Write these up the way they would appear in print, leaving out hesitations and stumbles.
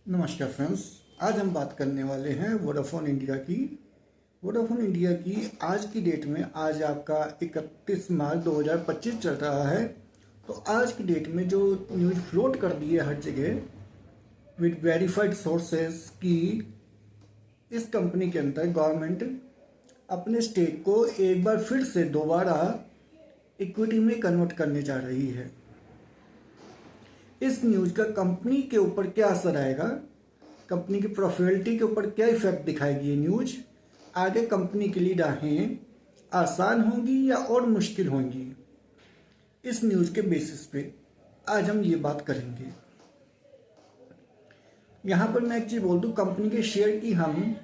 नमस्कार फ्रेंड्स। आज हम बात करने वाले हैं वोडाफोन इंडिया की। वोडाफोन इंडिया की आज की डेट में आज आपका 31 मार्च 2025 चल रहा है। तो आज की डेट में जो न्यूज़ फ्लोट कर दी है हर जगह विद वेरीफाइड सोर्सेस की इस कंपनी के अंदर गवर्नमेंट अपने स्टेक को एक बार फिर से दोबारा इक्विटी में कन्वर्ट करने जा रही है। इस न्यूज़ का कंपनी के ऊपर क्या असर आएगा, कंपनी की प्रॉफिटेबिलिटी के ऊपर क्या इफेक्ट दिखाएगी ये न्यूज़, आगे कंपनी के लिए राहें आसान होंगी या और मुश्किल होंगी, इस न्यूज़ के बेसिस पे आज हम ये बात करेंगे। यहाँ पर मैं एक चीज़ बोल दूँ, कंपनी के शेयर की हम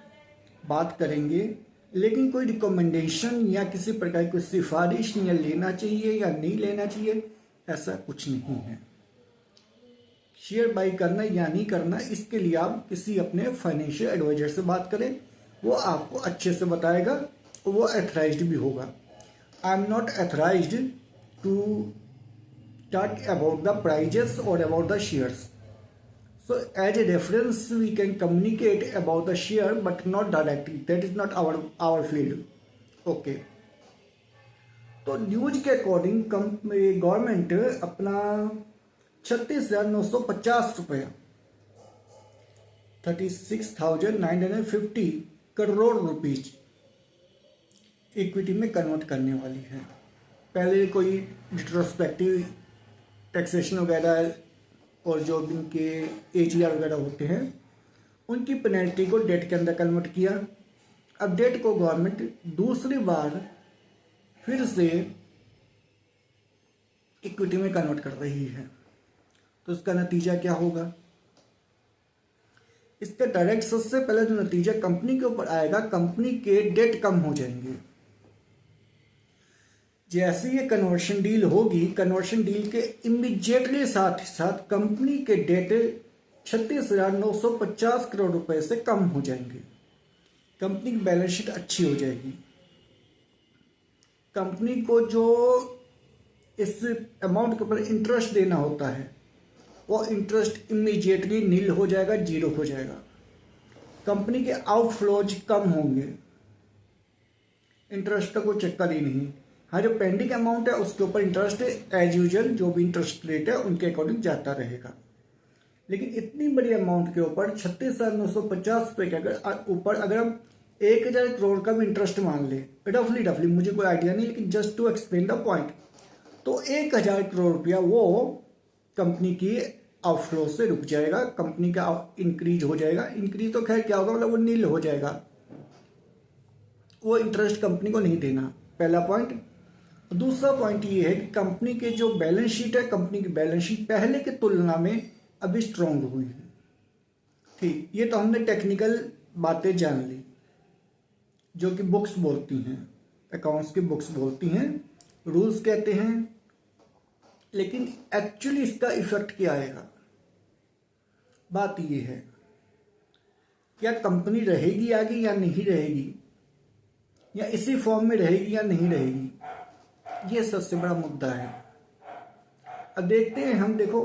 बात करेंगे, लेकिन कोई रिकमेंडेशन या किसी प्रकार की सिफारिश या लेना चाहिए या नहीं लेना चाहिए ऐसा कुछ नहीं है। शेयर बाई करना या नहीं करना इसके लिए आप किसी अपने फाइनेंशियल एडवाइजर से बात करें, वो आपको अच्छे से बताएगा और वो एथराइज्ड भी होगा। I am not authorised to talk about the prices और about the shares, so as a reference we can communicate about the share but not directly, that is not our field. Okay, तो news के according government अपना 36,950 रुपया 36,950 crore rupees equity में convert करने वाली है। पहले कोई रिट्रोस्पेक्टिव टैक्सेशन वगैरह और जो इनके AGR वगैरह होते हैं उनकी पेनल्टी को डेट के अंदर कन्वर्ट किया। अब डेट को गवर्नमेंट दूसरी बार फिर से इक्विटी में कन्वर्ट कर रही है। तो इसका नतीजा क्या होगा? इसका डायरेक्ट सबसे पहले जो नतीजा कंपनी के ऊपर आएगा, कंपनी के डेट कम हो जाएंगे। जैसे ये कन्वर्शन डील होगी, कन्वर्शन डील के इमीडिएटली साथ ही साथ कंपनी के डेट 36,950 करोड़ रुपए से कम हो जाएंगे। कंपनी की बैलेंस शीट अच्छी हो जाएगी। कंपनी को जो इस अमाउंट के ऊपर इंटरेस्ट देना होता है वो इंटरेस्ट इमीडिएटली नील हो जाएगा, जीरो हो जाएगा। कंपनी के आउटफ्लोज कम होंगे, इंटरेस्ट का कोई चक्कर ही नहीं। हाँ, जो पेंडिंग अमाउंट है उसके ऊपर इंटरेस्ट एज यूजुअल जो भी इंटरेस्ट रेट है उनके अकॉर्डिंग जाता रहेगा। लेकिन इतनी बड़ी अमाउंट के ऊपर 36,950 रुपये के ऊपर अगर हम 1,000 करोड़ का भी इंटरेस्ट मान ले, रफली मुझे कोई आइडिया नहीं, लेकिन just to explain the point, तो 1,000 करोड़ रुपया वो कंपनी की आउटफ्लो से रुक जाएगा, कंपनी का इंक्रीज हो जाएगा। इंक्रीज तो खैर क्या होगा, मतलब वो नील हो जाएगा, वो इंटरेस्ट कंपनी को नहीं देना। पहला पॉइंट। दूसरा पॉइंट ये है कि कंपनी के जो बैलेंस शीट है, कंपनी की बैलेंस शीट पहले की तुलना में अभी स्ट्रांग हुई है। ठीक, ये तो हमने टेक्निकल बातें जान ली जो कि बुक्स बोलती हैं, अकाउंट्स की बुक्स बोलती हैं, रूल्स कहते हैं। लेकिन एक्चुअली इसका इफेक्ट क्या आएगा? बात ये है, क्या कंपनी रहेगी आगे या नहीं रहेगी, या इसी फॉर्म में रहेगी या नहीं रहेगी, ये सबसे बड़ा मुद्दा है। अब देखते हैं हम। देखो,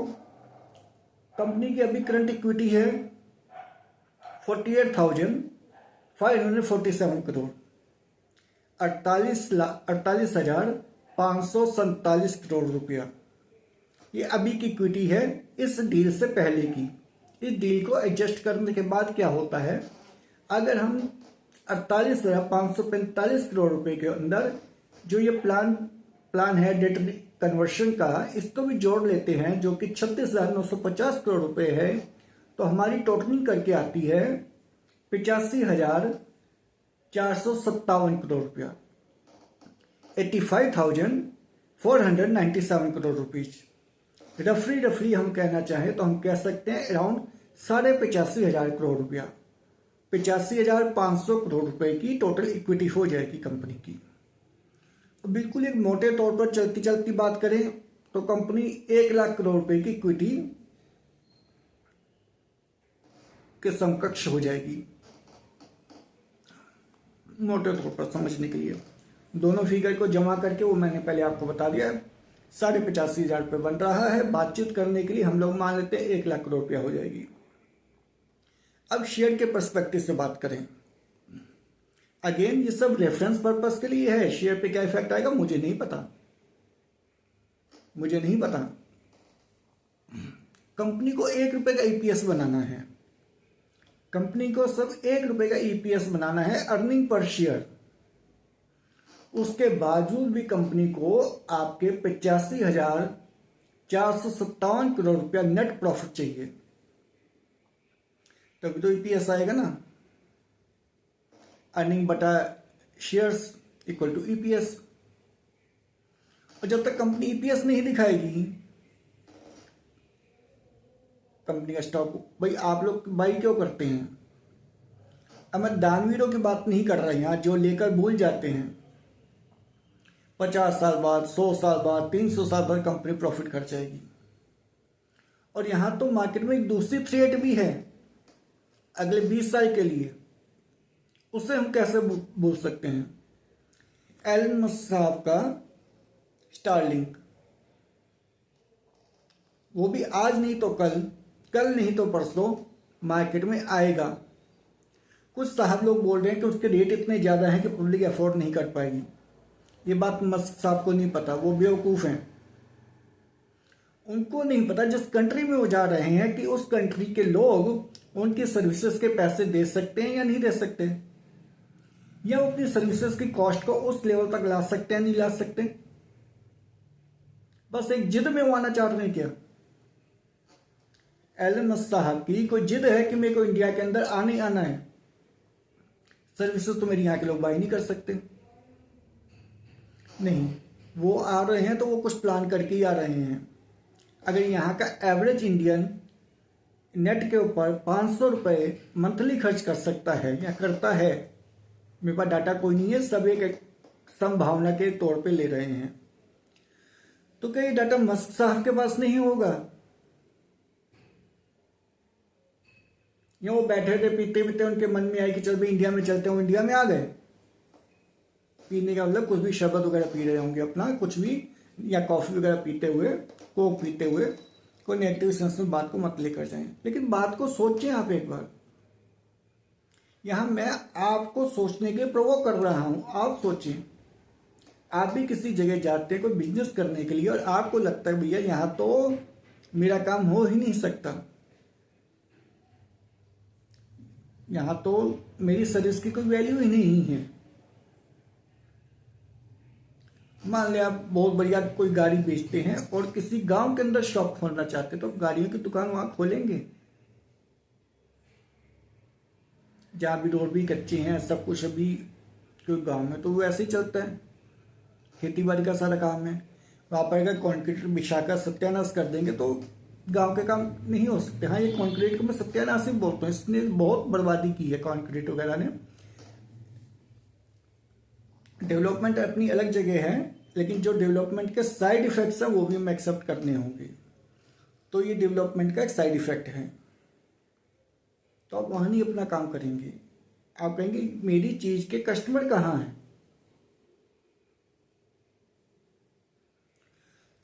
कंपनी की अभी करंट इक्विटी है 48,547 करोड़, 48,547 करोड़ रुपया, ये अभी की इक्विटी है इस डील से पहले की। इस डील को एडजस्ट करने के बाद क्या होता है, अगर हम 48,545 करोड़ रुपए के अंदर जो ये प्लान है डेट कन्वर्शन का, इसको भी जोड़ लेते हैं जो कि 36,950 करोड़ रुपए है, तो हमारी टोटलिंग करके आती है 85,457 करोड़ रुपया, 85,497 करोड़ रुपीज। रफली हम कहना चाहें तो हम कह सकते हैं अराउंड 85,500 करोड़ रुपया, 85,500 करोड़ रुपए की टोटल इक्विटी हो जाएगी कंपनी की। तो बिल्कुल एक मोटे तौर पर चलती बात करें तो कंपनी 1,00,000 करोड़ रुपए की इक्विटी के समकक्ष हो जाएगी, मोटे तौर पर समझने के लिए। दोनों फिगर को जमा करके वो मैंने पहले आपको बता दिया, 85,500 रुपये बन रहा है। बातचीत करने के लिए हम लोग मान लेते हैं 1,00,000 करोड़ रुपया हो जाएगी। अब शेयर के पर्सपेक्टिव से बात करें, अगेन ये सब रेफरेंस पर्पस के लिए है। शेयर पे क्या इफेक्ट आएगा मुझे नहीं पता, मुझे नहीं पता। कंपनी को 1 रुपए का ईपीएस बनाना है, कंपनी को सब 1 रुपए का ईपीएस बनाना है, अर्निंग पर शेयर। उसके बावजूद भी कंपनी को आपके 85,457 करोड़ रुपया नेट प्रॉफिट चाहिए, तभी तो ईपीएस आएगा ना। अर्निंग बटा शेयर्स इक्वल टू ईपीएस। और जब तक कंपनी ईपीएस नहीं दिखाएगी, कंपनी का स्टॉक, भाई आप लोग बाई क्यों करते हैं? अब मैं दानवीरों की बात नहीं कर रहा यहाँ, जो लेकर भूल जाते हैं 50 साल बाद, 100 साल बाद, 300 साल बाद कंपनी प्रॉफिट कर जाएगी। और यहाँ तो मार्केट में एक दूसरी थ्रेट भी है अगले 20 साल के लिए, उसे हम कैसे भूल सकते हैं? एलन मस्क साहब का स्टारलिंक, वो भी आज नहीं तो कल, कल नहीं तो परसों मार्केट में आएगा। कुछ साहब लोग बोल रहे हैं कि उसके रेट इतने ज़्यादा हैं कि पब्लिक अफोर्ड नहीं कर पाएगी। ये बात मस्क साहब को नहीं पता, वो बेवकूफ़ हैं। उनको नहीं पता जिस कंट्री में वो जा रहे हैं कि उस कंट्री के लोग उनकी सर्विसेज के पैसे दे सकते हैं या नहीं दे सकते, या वो अपनी सर्विसेज की कॉस्ट को उस लेवल तक ला सकते हैं नहीं ला सकते। बस एक जिद में वो आना चाह रहे हैं क्या? एलन मस्क साहब की कोई जिद है कि मेरे को इंडिया के अंदर आने आना है, सर्विसेज तो मेरे यहाँ के लोग बाई नहीं कर सकते। नहीं, वो आ रहे हैं तो वो कुछ प्लान करके ही आ रहे हैं। अगर यहाँ का एवरेज इंडियन नेट के ऊपर 500 रुपये मंथली खर्च कर सकता है या करता है, मेरे पास डाटा कोई नहीं है, सब एक संभावना के तौर पे ले रहे हैं, तो क्या ये डाटा मस्क साहब के पास नहीं होगा? या वो बैठे थे पीते पीते उनके मन में आई कि चल भाई इंडिया में चलते हैं, इंडिया में आ गए। पीने का मतलब कुछ भी शरबत वगैरह पी रहे होंगे अपना, कुछ भी, या कॉफ़ी वगैरह पीते हुए, कोक पीते हुए, कोई नेगेटिव सेंस में बात को मत लेकर जाएं। लेकिन बात को सोचें आप एक बार। यहाँ मैं आपको सोचने के लिए प्रोवोक कर रहा हूँ, आप सोचें। आप भी किसी जगह जाते हैं कोई बिजनेस करने के लिए और आपको लगता है भैया यहाँ तो मेरा काम हो ही नहीं सकता, यहाँ तो मेरी सर्विस की कोई वैल्यू ही नहीं है। मान लिया आप बहुत बढ़िया कोई गाड़ी बेचते हैं और किसी गांव के अंदर शॉप खोलना चाहते हैं, तो गाड़ियों की दुकान वहां खोलेंगे जहाँ भी रोड भी कच्चे हैं, सब कुछ अभी कोई गांव में तो वो ऐसे ही चलता है, खेती बाड़ी का सारा काम है। वहाँ पर अगर कॉन्क्रीट बिछाकर सत्यानाश कर देंगे तो गांव के काम नहीं हो सकते। हाँ, ये कॉन्क्रीट को मैं सत्यानाश ही बोलता हूँ, इसने बहुत बर्बादी की है कॉन्क्रीट वगैरह ने। डेवलपमेंट अपनी अलग जगह है, लेकिन जो डेवलपमेंट के साइड इफेक्ट्स हैं वो भी हमें एक्सेप्ट करने होंगे। तो ये डेवलपमेंट का एक साइड इफेक्ट है, तो आप वहाँ नहीं अपना काम करेंगे। आप कहेंगे मेरी चीज के कस्टमर कहाँ हैं।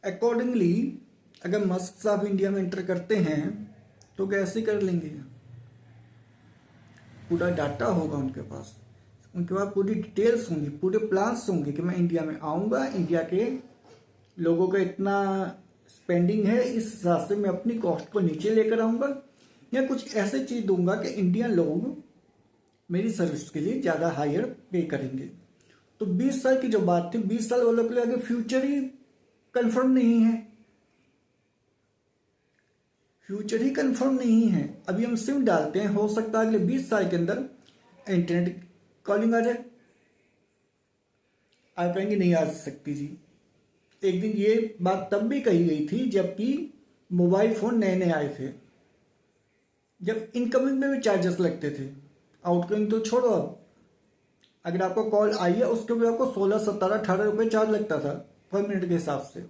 अकॉर्डिंगली अगर मस्क साहब इंडिया में एंटर करते हैं तो कैसे कर लेंगे? पूरा डाटा होगा उनके पास, उनके पास पूरी डिटेल्स होंगी, पूरे प्लान्स होंगे कि मैं इंडिया में आऊँगा, इंडिया के लोगों का इतना स्पेंडिंग है, इस हिसाब से मैं अपनी कॉस्ट को नीचे लेकर आऊँगा, या कुछ ऐसे चीज़ दूंगा कि इंडियन लोग मेरी सर्विस के लिए ज़्यादा हायर पे करेंगे। तो 20 साल की जो बात थी, 20 साल वालों के लिए आगे फ्यूचर ही कंफर्म नहीं है, फ्यूचर ही कंफर्म नहीं है। अभी हम सिम डालते हैं, हो सकता है अगले 20 साल के अंदर इंटरनेट कॉलिंग आ जाए। आप कहेंगे नहीं आ सकती जी। एक दिन ये बात तब भी कही गई थी जबकि मोबाइल फोन नए नए आए थे, जब इनकमिंग में भी चार्जेस लगते थे, आउटगोइंग तो छोड़ो। अब अगर आपको कॉल आई है उसके भी आपको 16, 17, 18 रुपये चार्ज लगता था पर मिनट के हिसाब से।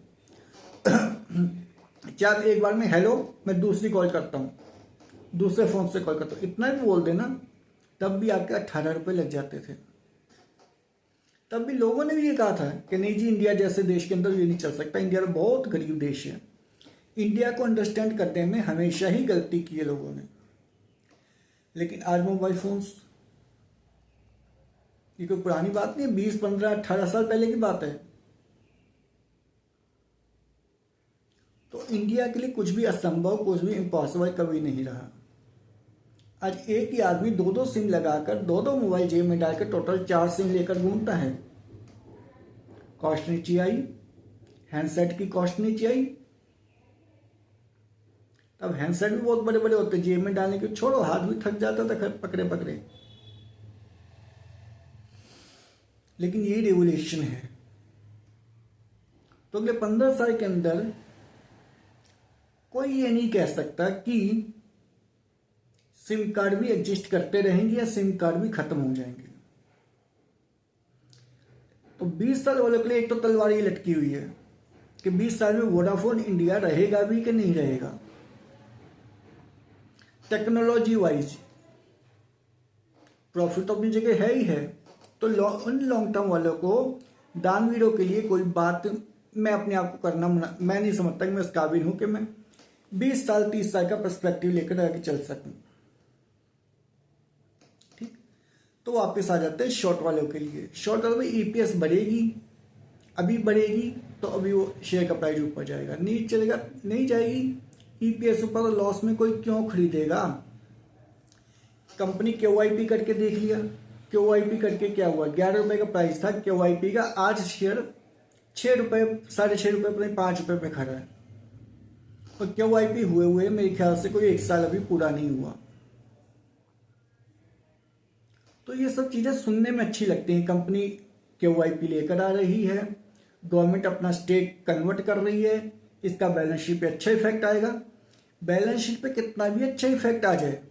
चार एक बार में हेलो, मैं दूसरी कॉल करता हूँ, दूसरे फोन से कॉल करता हूँ, इतना भी बोल देना, तब भी आपके 18 रुपये लग जाते थे। तब भी लोगों ने भी ये कहा था कि नहीं जी, इंडिया जैसे देश के अंदर ये नहीं चल सकता, इंडिया में बहुत गरीब देश है। इंडिया को अंडरस्टैंड करने में हमेशा ही गलती की है लोगों ने। लेकिन आज मोबाइल फोन्स, ये कोई पुरानी बात नहीं है, 20, 15, 18 साल पहले की बात है। तो इंडिया के लिए कुछ भी असंभव, कुछ भी इम्पॉसिबल कभी नहीं रहा। आज एक ही आदमी दो दो सिम लगाकर, दो दो मोबाइल जेब में डालकर टोटल 4 सिम लेकर घूमता है। कॉस्ट नीचे आई, हैंडसेट की कॉस्ट नीचे आई। तब हैंडसेट भी बहुत बड़े बड़े होते, जेब में डालने के छोड़ो, हाथ भी थक जाता था पकड़े पकड़े। लेकिन ये रेवोल्यूशन है। तो अगले 15 साल के अंदर कोई ये नहीं कह सकता कि सिम कार्ड भी एग्जिस्ट करते रहेंगे या सिम कार्ड भी खत्म हो जाएंगे। तो 20 साल वालों के लिए एक तो तलवार ही लटकी हुई है कि 20 साल में वोडाफोन इंडिया रहेगा भी कि नहीं रहेगा। टेक्नोलॉजी वाइज प्रॉफिट तो अपनी जगह है ही है। तो उन लॉन्ग टर्म वालों को, दानवीरों के लिए कोई बात मैं अपने आप को करना, मैं नहीं समझता कि मैं इस काबिल हूं कि मैं 20 साल 30 साल का पर्सपेक्टिव लेकर आगे चल सकूं। ठीक, तो वापस आ जाते हैं शॉर्ट वालों के लिए। शॉर्ट वालों में ईपीएस बढ़ेगी, अभी बढ़ेगी तो अभी वो शेयर का प्राइस ऊपर जाएगा, नहीं चलेगा नहीं जाएगी। ईपीएस ऊपर, तो लॉस में कोई क्यों खरीदेगा। कंपनी क्यूआईपी करके देख लिया, क्यूआईपी करके क्या हुआ, 11 रुपए का प्राइस था क्यूआईपी का, आज शेयर 6 रुपए, 6.5 रुपए पर 5 रुपए में खड़ा है। और क्यूआईपी हुए मेरे ख्याल से कोई 1 साल अभी पूरा नहीं हुआ। तो ये सब चीजें सुनने में अच्छी लगती हैं। कंपनी क्यूआईपी लेकर आ रही है, गवर्नमेंट अपना स्टेक कन्वर्ट कर रही है, इसका बैलेंस शीट पे अच्छा इफेक्ट आएगा। बैलेंस शीट पे कितना भी अच्छा इफेक्ट आ जाए,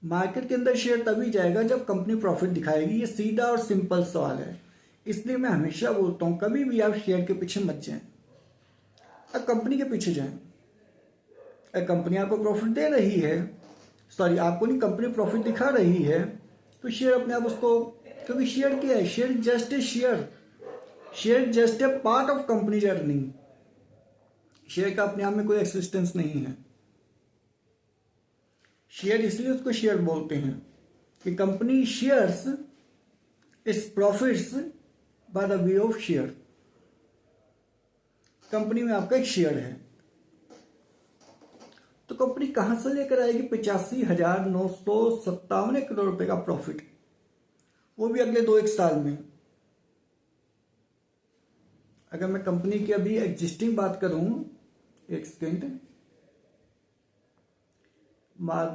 मार्केट के अंदर शेयर तभी जाएगा जब कंपनी प्रॉफिट दिखाएगी। ये सीधा और सिंपल सवाल है। इसलिए मैं हमेशा बोलता हूं, कभी भी आप शेयर के पीछे मत जाएं, अब कंपनी के पीछे जाएं। अगर कंपनी आपको प्रॉफिट दे रही है, सॉरी आपको नहीं, कंपनी प्रॉफिट दिखा रही है, तो शेयर अपने आप उसको, क्योंकि शेयर क्या है, share just a share, share just a part of company earning. Share का अपने आप में कोई एक्सिस्टेंस नहीं है। शेयर इसलिए उसको शेयर बोलते हैं कि company shares it's profits by the way of share. Company में आपका एक शेयर है, तो कंपनी कहां से लेकर आएगी 85,957 करोड़ रुपए का प्रॉफिट, वो भी अगले 2-1 साल में। अगर मैं कंपनी की अभी एग्जिस्टिंग बात करूं, एक सेकेंड, मार्च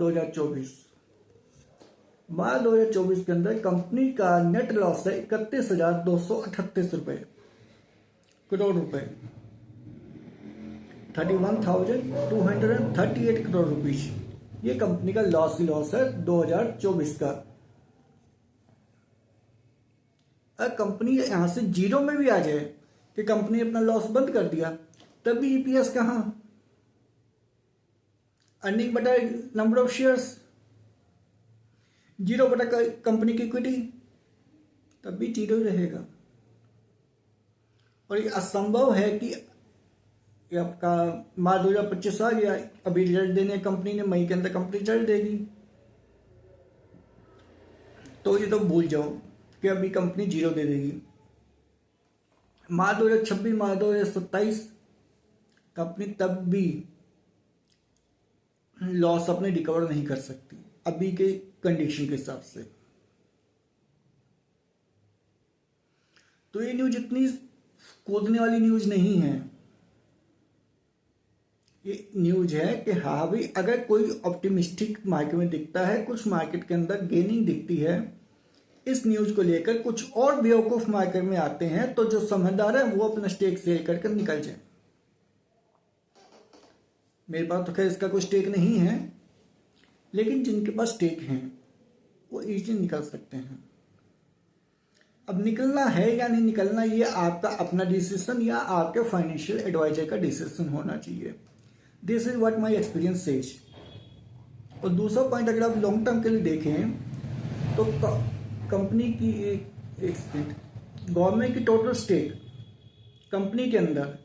2024 के अंदर कंपनी का नेट लॉस है 31,238 रुपए करोड़ रुपए, 31,238 करोड़ रुपीज। ये कंपनी का लॉस ही लॉस है 2024 का। अगर कंपनी यहां से जीरो में भी आ जाए कि कंपनी अपना लॉस बंद कर दिया, तब भी ईपीएस कहां, अर्निंग बटा नंबर ऑफ शेयर्स, जीरो बटा कंपनी की इक्विटी, तब भी जीरो ही रहेगा। और ये असंभव है कि आपका मार्च 2025 आ गया, अभी रिजल्ट देने कंपनी ने, मई के अंदर कंपनी रिजल्ट देगी, तो ये तो भूल जाओ कि अभी कंपनी जीरो दे देगी। मार्च 2026, मार्च 2027 कंपनी तब भी लॉस अपने रिकवर नहीं कर सकती अभी के कंडीशन के हिसाब से। तो ये न्यूज इतनी कूदने वाली न्यूज नहीं है। ये न्यूज है कि हाँ भाई, अगर कोई ऑप्टिमिस्टिक मार्केट में दिखता है, कुछ मार्केट के अंदर गेनिंग दिखती है, इस न्यूज को लेकर कुछ और बेवकूफ मार्केट में आते हैं, तो जो समझदार है वो अपना स्टेक सेल करके निकल जाए। मेरे पास तो खैर इसका कोई स्टेक नहीं है, लेकिन जिनके पास स्टेक हैं वो इजीली निकल सकते हैं। अब निकलना है या नहीं निकलना, ये आपका अपना डिसीजन या आपके फाइनेंशियल एडवाइजर का डिसीजन होना चाहिए। This is what my experience says. और दूसरा पॉइंट, अगर आप लॉन्ग टर्म के लिए देखें तो कंपनी की एक सेकेंड, गवर्नमेंट की टोटल स्टेक कंपनी के अंदर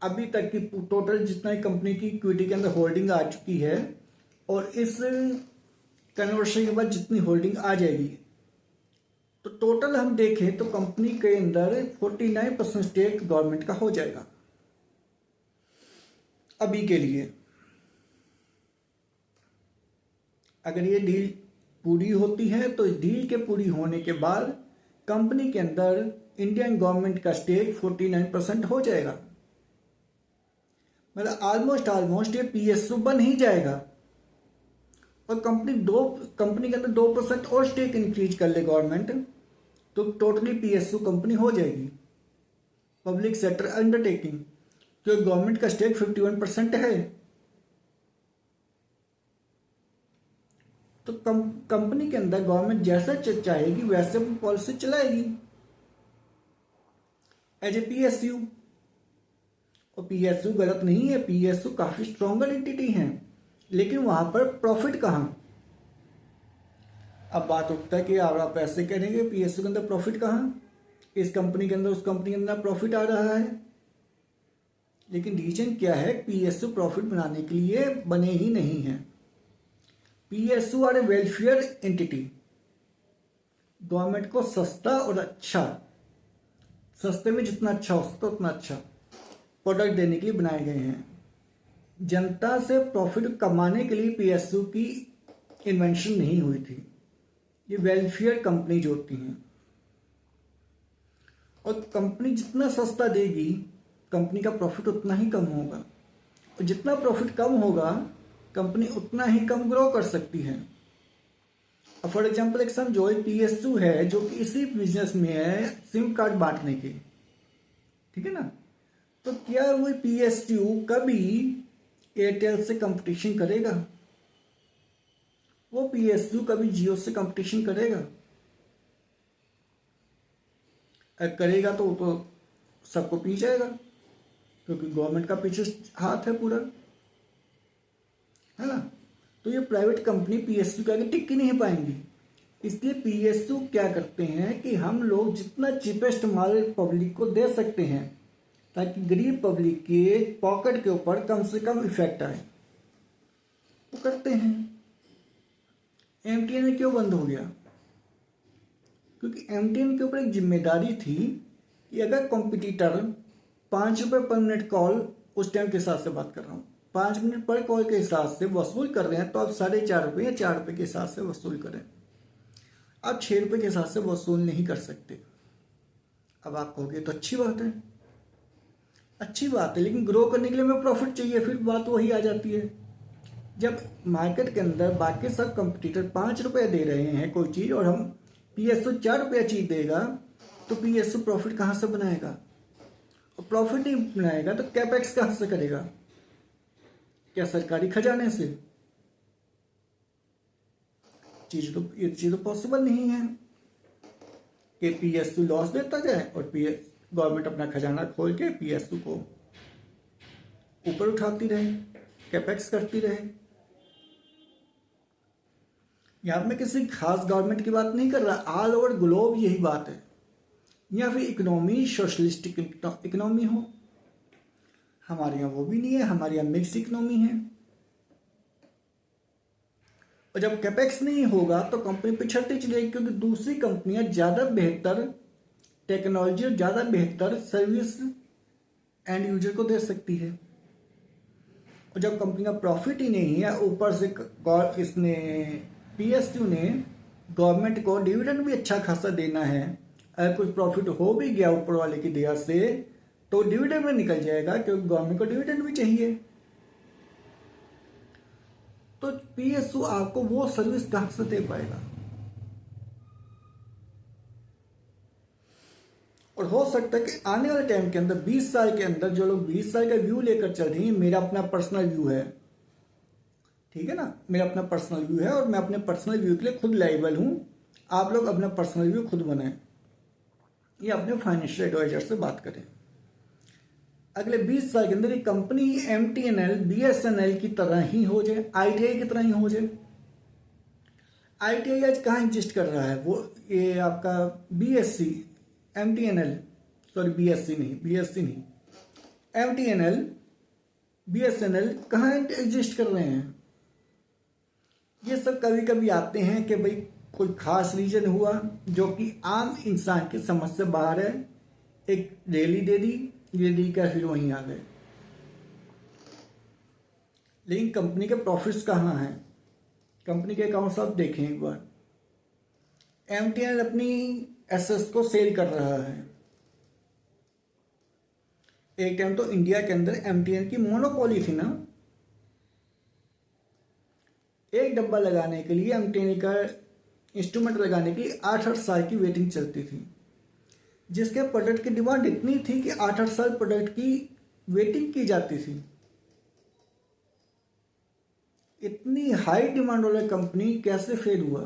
अभी तक की टोटल जितना कंपनी की इक्विटी के अंदर होल्डिंग आ चुकी है, और इस कन्वर्शन के बाद जितनी होल्डिंग आ जाएगी, तो टोटल हम देखें तो कंपनी के अंदर 49% स्टेक गवर्नमेंट का हो जाएगा अभी के लिए। अगर ये डील पूरी होती है तो इस डील के पूरी होने के बाद कंपनी के अंदर इंडियन गवर्नमेंट का स्टेक 49% हो जाएगा। मतलब ऑलमोस्ट ये पीएसयू बन ही जाएगा। और कंपनी के अंदर 2% और स्टेक इंक्रीज कर ले गवर्नमेंट, तो टोटली पीएसयू कंपनी हो जाएगी, पब्लिक सेक्टर अंडरटेकिंग। क्योंकि गवर्नमेंट का स्टेक 51% है, तो कंपनी के अंदर गवर्नमेंट जैसा चाहेगी वैसे वो पॉलिसी चलाएगी एज ए पीएसयू। और पीएसयू गलत नहीं है, पीएसयू काफी स्ट्रॉन्गर एंटिटी है, लेकिन वहां पर प्रॉफिट कहाँ। अब बात उठता है कि आप ऐसे करेंगे पीएसयू के अंदर प्रॉफिट कहाँ, इस कंपनी के अंदर उस कंपनी के अंदर प्रॉफिट आ रहा है। लेकिन रीजन क्या है, पीएसयू प्रॉफिट बनाने के लिए बने ही नहीं है। PSU are a welfare entity. Government को सस्ता और अच्छा, सस्ते में जितना अच्छा हो सकता उतना अच्छा प्रोडक्ट देने के लिए बनाए गए हैं। जनता से प्रॉफिट कमाने के लिए पीएसयू की इन्वेंशन नहीं हुई थी। ये वेलफेयर कंपनी जो होती हैं, और कंपनी जितना सस्ता देगी कंपनी का प्रॉफिट उतना ही कम होगा, और जितना प्रॉफिट कम होगा कंपनी उतना ही कम ग्रो कर सकती है। अब फॉर एग्जांपल एक समझो पीएसयू है जो कि इसी बिजनेस में है सिम कार्ड बांटने के, ठीक है ना। तो क्या वो पीएसयू कभी एयरटेल से कंपटीशन करेगा? वो पीएसयू कभी जियो से कंपटीशन करेगा? करेगा तो सबको पी जाएगा, क्योंकि गवर्नमेंट का पीछे हाथ है पूरा, है ना। तो ये प्राइवेट कंपनी पीएसयू के आगे टिक ही नहीं पाएंगी। इसलिए पीएसयू क्या करते हैं कि हम लोग जितना चीपेस्ट माल पब्लिक को दे सकते हैं ताकि गरीब पब्लिक के पॉकेट के ऊपर कम से कम इफेक्ट आए, वो करते हैं। एमटीएन क्यों बंद हो गया? क्योंकि एमटीएन के ऊपर एक जिम्मेदारी थी कि अगर कॉम्पिटिटर 5 रुपये पर मिनट कॉल, उस टाइम के हिसाब से बात कर रहा हूँ, 5 मिनट पर कॉल के हिसाब से वसूल कर रहे हैं, तो आप 4.5 रुपये या 4 रुपये के हिसाब से वसूल करें। आप 6 रुपये के हिसाब से वसूल नहीं कर सकते। अब आप कहोगे तो अच्छी बात है, अच्छी बात है, लेकिन ग्रो करने के लिए हमें प्रॉफिट चाहिए। फिर बात वही आ जाती है, जब मार्केट के अंदर बाकी सब कंपटीटर 5 रुपये दे रहे हैं कोई चीज़ और हम पीएसयू 4 रुपये चीज़ देगा, तो पीएसयू प्रॉफिट कहाँ से बनाएगा? और प्रॉफिट नहीं बनाएगा तो कैपेक्स कहाँ से करेगा? क्या सरकारी खजाने से? ये चीज तो पॉसिबल नहीं है कि पीएसयू लॉस देता जाए और गवर्नमेंट अपना खजाना खोल के पीएसयू को ऊपर उठाती रहे, कैपेक्स करती रहे। यहां मैं किसी खास गवर्नमेंट की बात नहीं कर रहा, ऑल ओवर ग्लोब यही बात है। या फिर इकोनॉमी सोशलिस्टिक इकोनॉमी हो, हमारे यहाँ वो भी नहीं है, हमारे यहाँ मिक्स इकोनॉमी है। और जब कैपेक्स नहीं होगा तो कंपनी पिछड़ती चलेगी, क्योंकि दूसरी कंपनियां ज़्यादा बेहतर टेक्नोलॉजी और ज़्यादा बेहतर सर्विस एंड यूजर को दे सकती है। और जब कंपनी का प्रॉफिट ही नहीं है, ऊपर से इसने पीएसयू ने गवर्नमेंट को डिविडेंड भी अच्छा खासा देना है, अगर कुछ प्रॉफिट हो भी गया ऊपर वाले की दया से तो डिविडेंड में निकल जाएगा, क्योंकि गवर्नमेंट को डिविडेंड भी चाहिए। तो पीएसयू आपको वो सर्विस कहां से दे पाएगा? और हो सकता है कि आने वाले टाइम के अंदर 20 साल के अंदर जो लोग 20 साल का व्यू लेकर चल रहे हैं, मेरा अपना पर्सनल व्यू है, ठीक है ना, मेरा अपना पर्सनल व्यू है और मैं अपने पर्सनल व्यू के लिए खुद लायबल हूं। आप लोग अपना पर्सनल व्यू खुद बनाएं या अपने फाइनेंशियल एडवाइजर से बात करें। अगले 20 साल के अंदर ये कंपनी एमटीएनएल बीएसएनएल की तरह ही हो जाए, आईटीआई की तरह ही हो जाए। आईटीआई आज कहाँ एग्जिस्ट कर रहा है? वो ये आपका बीएससी एमटीएनएल, सॉरी बीएससी नहीं, एमटीएनएल बीएसएनएल कहाँ एग्जिस्ट कर रहे हैं? ये सब कभी कभी आते हैं कि भाई कोई खास रीजन हुआ जो कि आम इंसान की समझ से बाहर है, एक रैली दे दी, रैली का फिर वहीं आ गए। लेकिन कंपनी के प्रॉफिट्स कहाँ हैं? कंपनी के अकाउंट्स आप देखें एक बार। एमटीएनएल अपनी एसेट्स को सेल कर रहा है। एक टाइम तो इंडिया के अंदर एमटीएनएल की मोनोपोली थी ना। एक डब्बा लगाने के लिए, एमटीएनएल का इंस्ट्रूमेंट लगाने के लिए 8-8 साल की वेटिंग चलती थी, जिसके प्रोडक्ट की डिमांड इतनी थी कि 8-8 साल प्रोडक्ट की वेटिंग की जाती थी। इतनी हाई डिमांड वाली कंपनी कैसे फेल हुआ,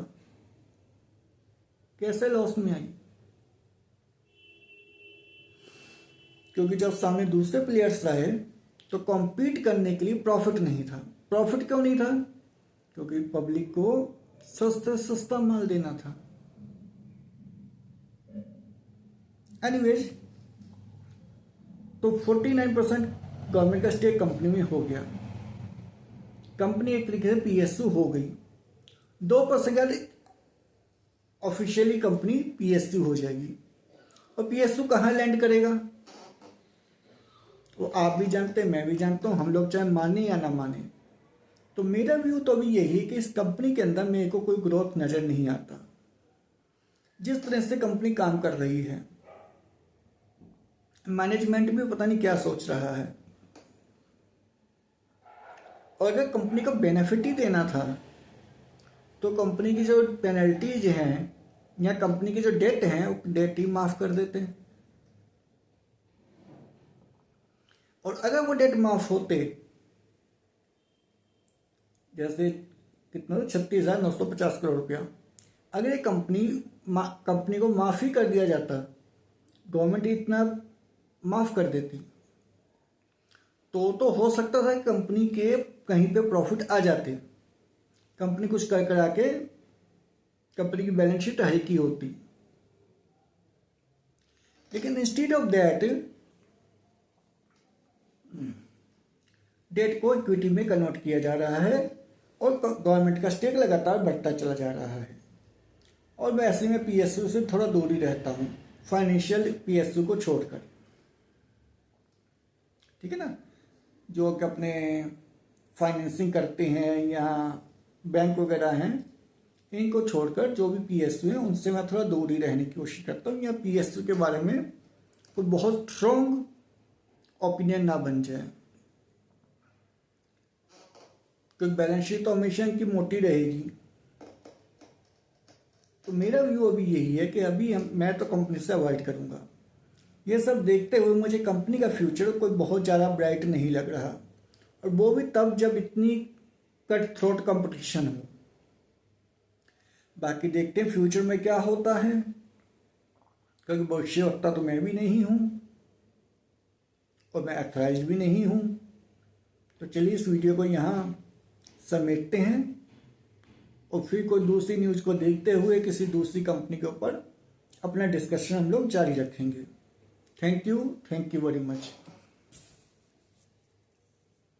कैसे लॉस में आई? क्योंकि जब सामने दूसरे प्लेयर्स आए तो कॉम्पीट करने के लिए प्रॉफिट नहीं था। प्रॉफिट क्यों नहीं था? क्योंकि पब्लिक को सस्ते सस्ता माल देना था। एनीवेज, तो 49% गवर्नमेंट का स्टेक कंपनी में हो गया। कंपनी एक तरीके से पीएसयू हो गई। 2% ऑफिशियली कंपनी पीएसयू हो जाएगी। और पीएसयू कहाँ लैंड करेगा वो आप भी जानते हैं, मैं भी जानता हूँ, हम लोग चाहे माने या ना माने। तो मेरा व्यू तो अभी यही है कि इस कंपनी के अंदर मेरे को कोई ग्रोथ नजर नहीं आता। जिस तरह से कंपनी काम कर रही है, मैनेजमेंट भी पता नहीं क्या सोच रहा है। और अगर कंपनी को बेनिफिट ही देना था तो कंपनी की जो पेनल्टीज हैं या कंपनी की जो डेट हैं वो डेट ही माफ कर देते। और अगर वो डेट माफ होते, जैसे कितना 36,950 करोड़ रुपया, अगर ये कंपनी को माफी कर दिया जाता, गवर्नमेंट इतना माफ कर देती, तो हो सकता था कि कंपनी के कहीं पे प्रॉफिट आ जाते, कंपनी कुछ कर करा के कंपनी की बैलेंस शीट हल्की होती। लेकिन इंस्टीड ऑफ दैट डेट को इक्विटी में कन्वर्ट किया जा रहा है और गवर्नमेंट का स्टेक लगातार बढ़ता चला जा रहा है। और मैं ऐसे में पीएसयू से थोड़ा दूर ही रहता हूँ, फाइनेंशियल पीएसयू को छोड़कर। ठीक है ना, जो कि अपने फाइनेंसिंग करते हैं या बैंक वगैरह हैं, इनको छोड़कर जो भी पीएसयू हैं उनसे मैं थोड़ा दूर ही रहने की कोशिश करता हूँ, या पीएसयू के बारे में कोई बहुत स्ट्रॉन्ग ओपिनियन ना बन जाए। क्योंकि बैलेंस शीट तो हमेशा इनकी मोटी रहेगी। तो मेरा व्यू अभी यही है कि अभी मैं तो कंपनी से अवॉइड करूंगा। ये सब देखते हुए मुझे कंपनी का फ्यूचर कोई बहुत ज़्यादा ब्राइट नहीं लग रहा, और वो भी तब जब इतनी कट थ्रोट कंपटीशन हो। बाकी देखते हैं फ्यूचर में क्या होता है, क्योंकि भविष्यवक्ता तो मैं भी नहीं हूँ और मैं अथॉराइज्ड भी नहीं हूँ। तो चलिए इस वीडियो को यहाँ समेटते हैं और फिर कोई दूसरी न्यूज़ को देखते हुए किसी दूसरी कंपनी के ऊपर अपना डिस्कशन हम लोग जारी रखेंगे। Thank you very much.